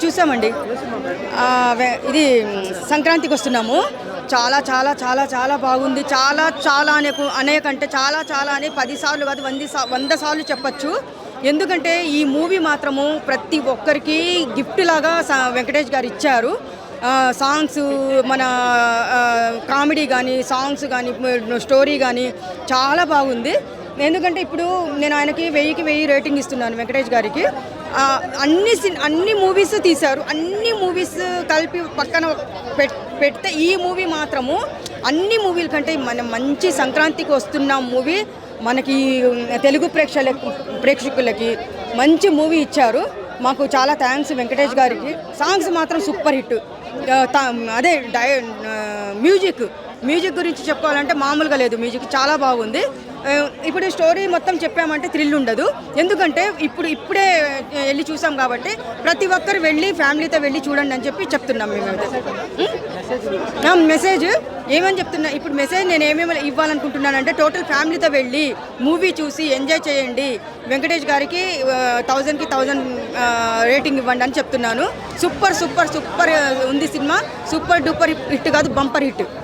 చూసామండి. ఇది సంక్రాంతికి వస్తున్నాము. చాలా చాలా చాలా చాలా బాగుంది. చాలా చాలా అనేకంటే చాలా చాలా అని 10 సార్లు కాదు 100 సార్లు చెప్పచ్చు. ఎందుకంటే ఈ మూవీ మాత్రము ప్రతి ఒక్కరికి గిఫ్ట్ లాగా వెంకటేష్ గారు ఇచ్చారు. సాంగ్స్, మన కామెడీ కానీ, సాంగ్స్ కానీ, స్టోరీ కానీ చాలా బాగుంది. ఎందుకంటే ఇప్పుడు నేను ఆయనకి 1000కి 1000 రేటింగ్ ఇస్తున్నాను వెంకటేష్ గారికి. అన్ని మూవీస్ తీశారు. అన్ని మూవీస్ కలిపి పక్కన పెడితే ఈ మూవీ మాత్రము అన్ని మూవీల కంటే మంచి సంక్రాంతికి వస్తున్న మూవీ మనకి తెలుగు ప్రేక్షకులకి మంచి మూవీ ఇచ్చారు. మాకు చాలా థ్యాంక్స్ వెంకటేష్ గారికి. సాంగ్స్ మాత్రం సూపర్ హిట్. అదే మ్యూజిక్ గురించి చెప్పుకోవాలంటే మామూలుగా లేదు. మ్యూజిక్ చాలా బాగుంది. ఇప్పుడు స్టోరీ మొత్తం చెప్పామంటే థ్రిల్ ఉండదు. ఎందుకంటే ఇప్పుడే వెళ్ళి చూసాం కాబట్టి ప్రతి ఒక్కరు వెళ్ళి ఫ్యామిలీతో వెళ్ళి చూడండి అని చెప్పి చెప్తున్నాం మేమైతే. మెసేజ్ ఏమని చెప్తున్నా, ఇప్పుడు మెసేజ్ నేను ఏమేమి ఇవ్వాలనుకుంటున్నానంటే టోటల్ ఫ్యామిలీతో వెళ్ళి మూవీ చూసి ఎంజాయ్ చేయండి. వెంకటేష్ గారికి 1000కి 1000 రేటింగ్ ఇవ్వండి అని చెప్తున్నాను. సూపర్ సూపర్ సూపర్ ఉంది సినిమా. సూపర్ డూపర్ హిట్ కాదు, బంపర్ హిట్.